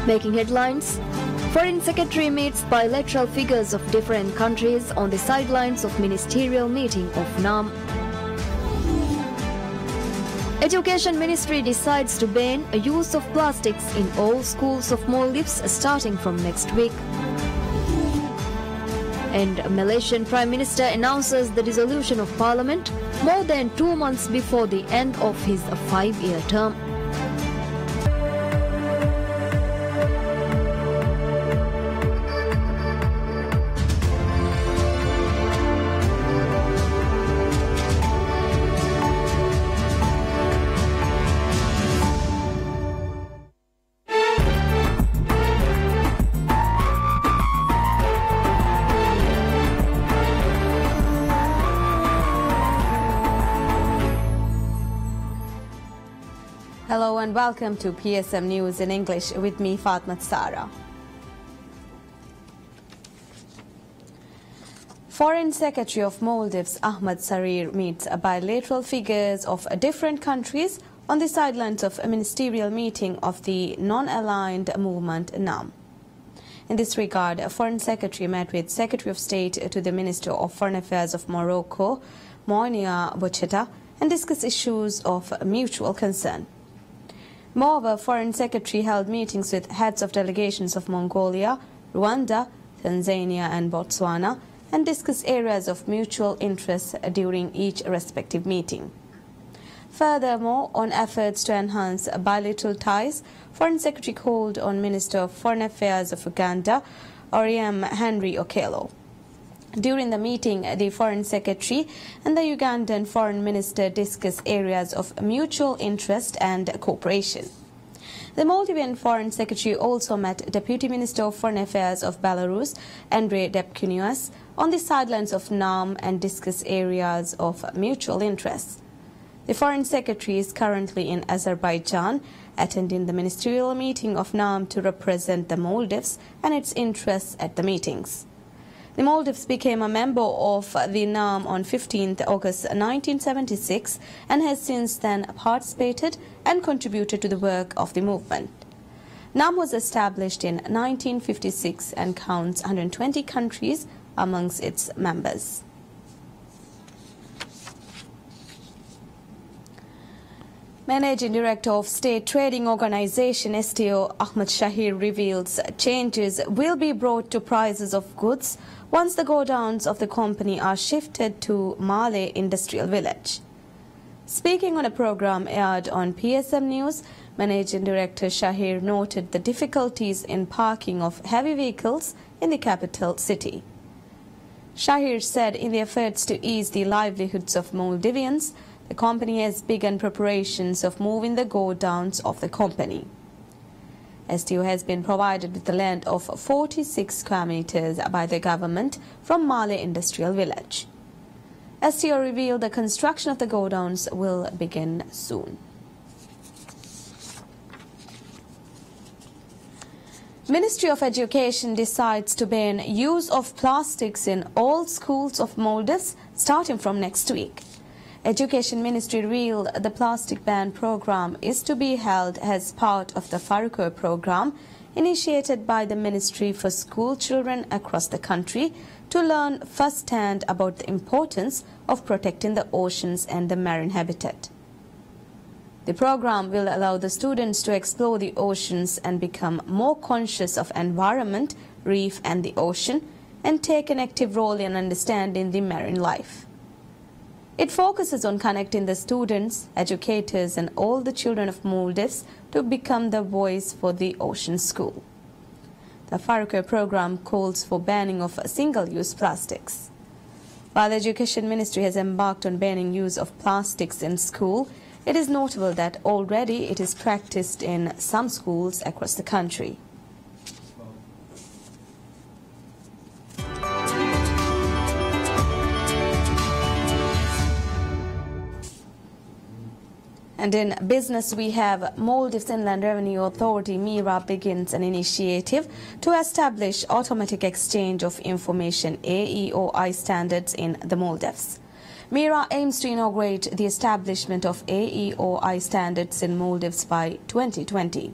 Making headlines, Foreign Secretary meets bilateral figures of different countries on the sidelines of ministerial meeting of NAM. Education Ministry decides to ban a use of plastics in all schools of Maldives starting from next week. And Malaysian Prime Minister announces the dissolution of Parliament more than 2 months before the end of his 5-year term. Hello and welcome to PSM News in English with me, Fatma Sara. Foreign Secretary of Maldives Ahmad Sarir meets bilateral figures of different countries on the sidelines of a ministerial meeting of the non-aligned movement NAM. In this regard, a Foreign Secretary met with Secretary of State to the Minister of Foreign Affairs of Morocco, Monia Boucheta, and discussed issues of mutual concern. Moreover, Foreign Secretary held meetings with heads of delegations of Mongolia, Rwanda, Tanzania and Botswana and discussed areas of mutual interest during each respective meeting. Furthermore, on efforts to enhance bilateral ties, Foreign Secretary called on Minister of Foreign Affairs of Uganda, Oriam Henry Okello. During the meeting, the Foreign Secretary and the Ugandan Foreign Minister discussed areas of mutual interest and cooperation. The Maldivian Foreign Secretary also met Deputy Minister of Foreign Affairs of Belarus, Andrei Depkunias, on the sidelines of NAM and discussed areas of mutual interest. The Foreign Secretary is currently in Azerbaijan, attending the ministerial meeting of NAM to represent the Maldives and its interests at the meetings. The Maldives became a member of the NAM on 15 August 1976 and has since then participated and contributed to the work of the movement. NAM was established in 1956 and counts 120 countries amongst its members. Managing Director of State Trading Organization STO Ahmed Shahir reveals changes will be brought to prices of goods once the godowns of the company are shifted to Malay Industrial Village. Speaking on a program aired on PSM News, Managing Director Shahir noted the difficulties in parking of heavy vehicles in the capital city. Shahir said in the efforts to ease the livelihoods of Maldivians, the company has begun preparations of moving the godowns of the company. STO has been provided with the land of 46 square meters by the government from Malay Industrial Village. STO revealed the construction of the godowns will begin soon. Ministry of Education decides to ban use of plastics in all schools of Maldives starting from next week. Education Ministry revealed the plastic ban program is to be held as part of the Farukho program initiated by the Ministry for school children across the country to learn firsthand about the importance of protecting the oceans and the marine habitat. The program will allow the students to explore the oceans and become more conscious of environment, reef and the ocean and take an active role in understanding the marine life. It focuses on connecting the students, educators and all the children of Maldives to become the voice for the ocean school. The Farukho program calls for banning of single-use plastics. While the Education Ministry has embarked on banning use of plastics in school, it is notable that already it is practiced in some schools across the country. And in business, we have Maldives Inland Revenue Authority MIRA begins an initiative to establish automatic exchange of information AEOI standards in the Maldives. MIRA aims to inaugurate the establishment of AEOI standards in Maldives by 2020.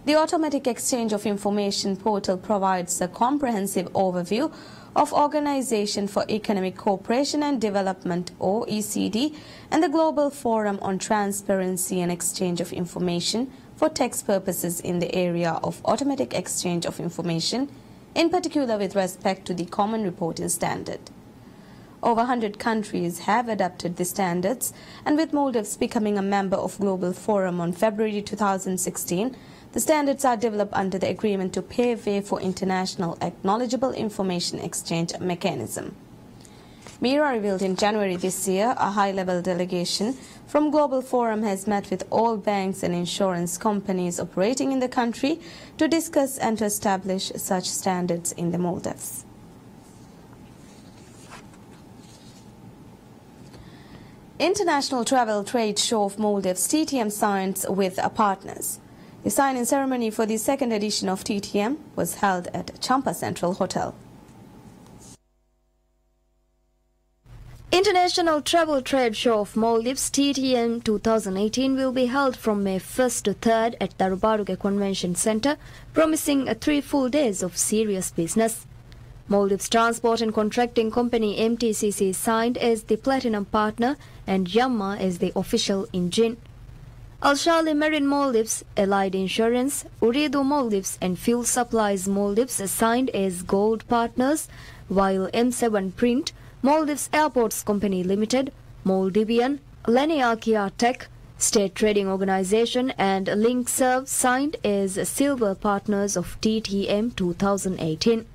The Automatic Exchange of Information portal provides a comprehensive overview of Organization for Economic Cooperation and Development (OECD) and the Global Forum on Transparency and Exchange of Information for tax purposes in the area of automatic exchange of information, in particular with respect to the Common Reporting Standard. Over 100 countries have adopted the standards, and with Maldives becoming a member of Global Forum on February 2016, the standards are developed under the agreement to pave way for international acknowledgeable information exchange mechanism. MIRA revealed in January this year a high-level delegation from Global Forum has met with all banks and insurance companies operating in the country to discuss and to establish such standards in the Maldives. International Travel Trade Show of Maldives TTM signs with partners. The signing ceremony for the second edition of TTM was held at Champa Central Hotel. International Travel Trade Show of Maldives TTM 2018 will be held from May 1st to 3rd at Darubaruge Convention Center, promising 3 full days of serious business. Maldives Transport and Contracting Company MTCC signed as the platinum partner and Yamma as the official engine. Al-Shali Marine Maldives, Allied Insurance, Uridu Maldives and Fuel Supplies Maldives signed as gold partners, while M7 Print, Maldives Airports Company Limited, Maldivian, Laniakia Tech, State Trading Organization and LinkServe signed as silver partners of TTM 2018.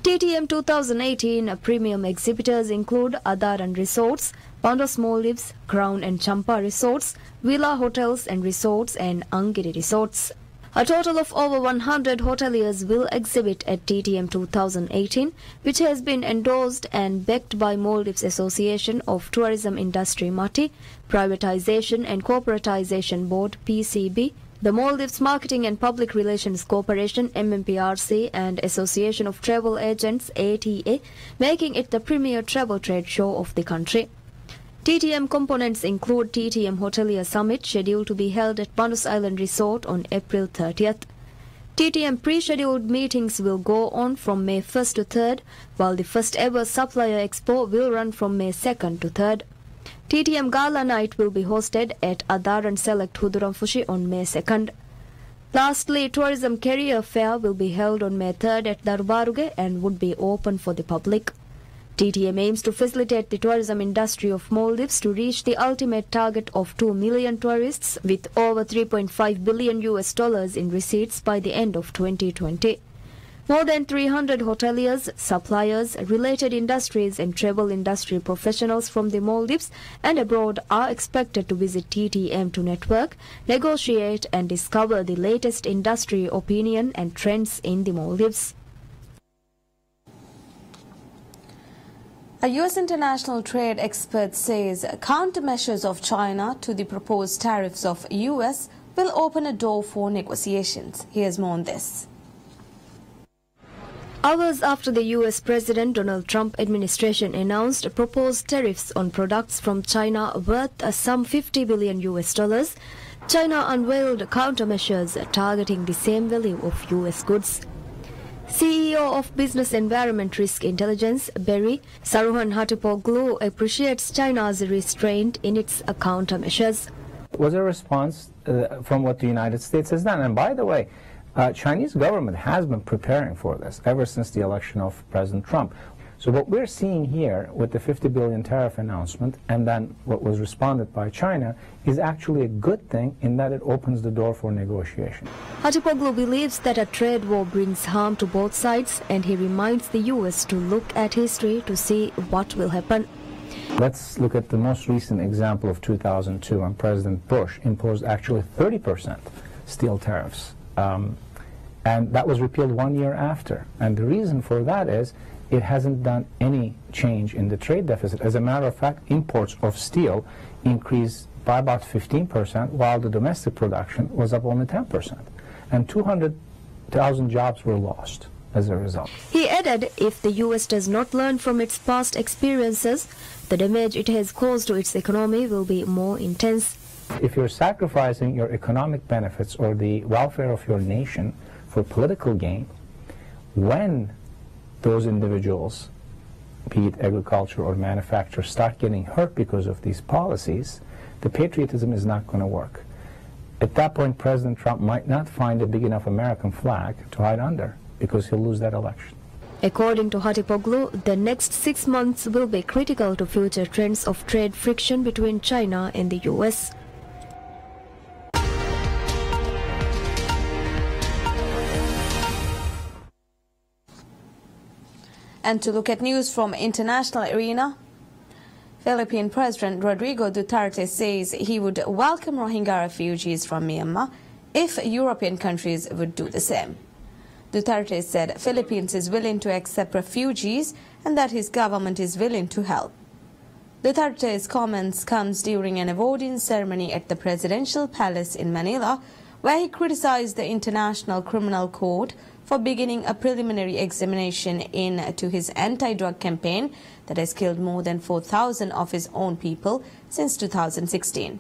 TTM 2018 premium exhibitors include Adaran Resorts, Pandos Maldives, Crown and Champa Resorts, Villa Hotels and Resorts and Angiri Resorts. A total of over 100 hoteliers will exhibit at TTM 2018, which has been endorsed and backed by Maldives Association of Tourism Industry MATI, Privatization and Corporatization Board PCB, the Maldives Marketing and Public Relations Corporation MMPRC and Association of Travel Agents ATA, making it the premier travel trade show of the country. TTM components include TTM Hotelier Summit scheduled to be held at Pandos Island Resort on April 30th. TTM pre-scheduled meetings will go on from May 1st to 3rd, while the first ever Supplier Expo will run from May 2nd to 3rd. TTM Gala Night will be hosted at Adaran Select Huduramfushi on May 2nd. Lastly, Tourism Career Fair will be held on May 3rd at Darubaruge and would be open for the public. TTM aims to facilitate the tourism industry of Maldives to reach the ultimate target of 2 million tourists with over $3.5 billion in receipts by the end of 2020. More than 300 hoteliers, suppliers, related industries and travel industry professionals from the Maldives and abroad are expected to visit TTM to network, negotiate and discover the latest industry opinion and trends in the Maldives. A U.S. international trade expert says countermeasures of China to the proposed tariffs of U.S. will open a door for negotiations. Here's more on this. Hours after the U.S. President Donald Trump administration announced proposed tariffs on products from China worth some $50 billion, China unveiled countermeasures targeting the same value of U.S. goods. CEO of Business Environment Risk Intelligence, Berry, Saruhan Hatipoglu, appreciates China's restraint in its countermeasures. It was a response from what the United States has done. And by the way, Chinese government has been preparing for this ever since the election of President Trump. So what we're seeing here with the 50 billion tariff announcement and then what was responded by China is actually a good thing in that it opens the door for negotiation. Hatipoglu believes that a trade war brings harm to both sides, and he reminds the U.S. to look at history to see what will happen. Let's look at the most recent example of 2002 when President Bush imposed actually 30% steel tariffs. And that was repealed 1 year after. And the reason for that is it hasn't done any change in the trade deficit. As a matter of fact, imports of steel increased by about 15%, while the domestic production was up only 10%. And 200,000 jobs were lost as a result. He added if the U.S. does not learn from its past experiences, the damage it has caused to its economy will be more intense. If you're sacrificing your economic benefits or the welfare of your nation for political gain, when those individuals, be it agriculture or manufacture, start getting hurt because of these policies, the patriotism is not going to work. At that point, President Trump might not find a big enough American flag to hide under, because he'll lose that election. According to Hatipoglu, the next 6 months will be critical to future trends of trade friction between China and the US. And to look at news from international arena, Philippine President Rodrigo Duterte says he would welcome Rohingya refugees from Myanmar if European countries would do the same. Duterte said Philippines is willing to accept refugees and that his government is willing to help. Duterte's comments comes during an awarding ceremony at the Presidential Palace in Manila, where he criticized the International Criminal Court for beginning a preliminary examination into his anti-drug campaign that has killed more than 4,000 of his own people since 2016.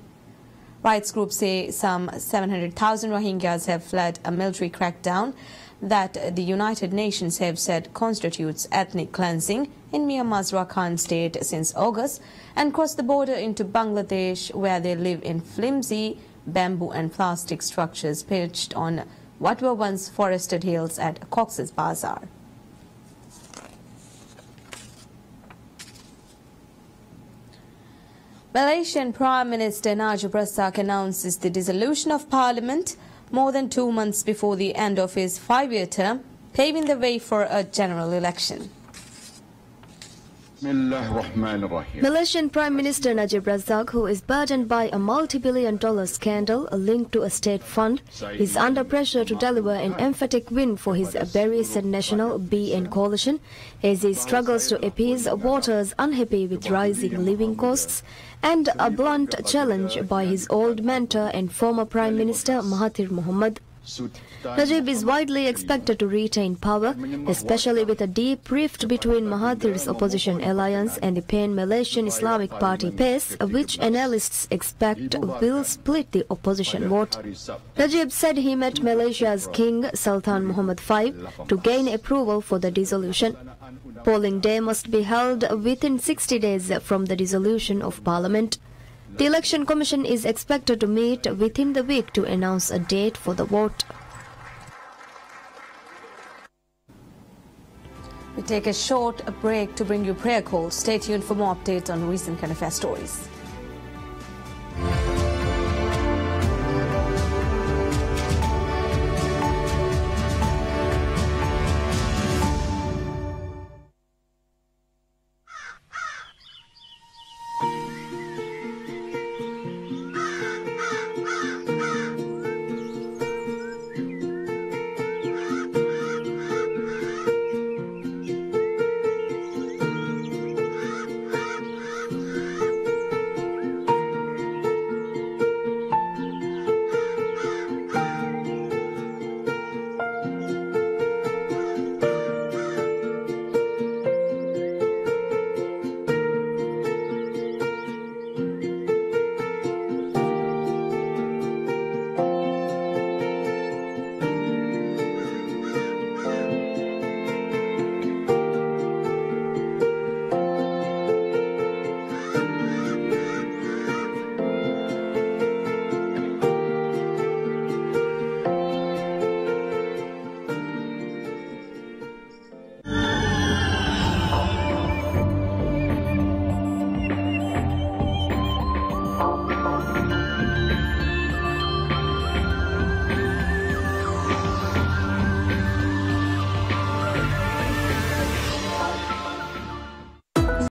Rights groups say some 700,000 Rohingyas have fled a military crackdown that the United Nations have said constitutes ethnic cleansing in Myanmar's Rakhine state since August, and crossed the border into Bangladesh, where they live in flimsy bamboo and plastic structures pitched on what were once forested hills at Cox's Bazar. Malaysian Prime Minister Najib Razak announces the dissolution of Parliament more than 2 months before the end of his 5-year term, paving the way for a general election. Malaysian Prime Minister Najib Razak, who is burdened by a multi-billion-dollar scandal linked to a state fund, is under pressure to deliver an emphatic win for his Barisan Nasional BN coalition as he struggles to appease voters unhappy with rising living costs and a blunt challenge by his old mentor and former Prime Minister Mahathir Mohamad. Najib is widely expected to retain power, especially with a deep rift between Mahathir's opposition alliance and the Pan-Malaysian Islamic Party PAS, which analysts expect will split the opposition vote. Najib said he met Malaysia's King Sultan Muhammad V to gain approval for the dissolution. Polling day must be held within 60 days from the dissolution of Parliament. The Election Commission is expected to meet within the week to announce a date for the vote. We take a short break to bring you prayer calls. Stay tuned for more updates on recent current affairs stories.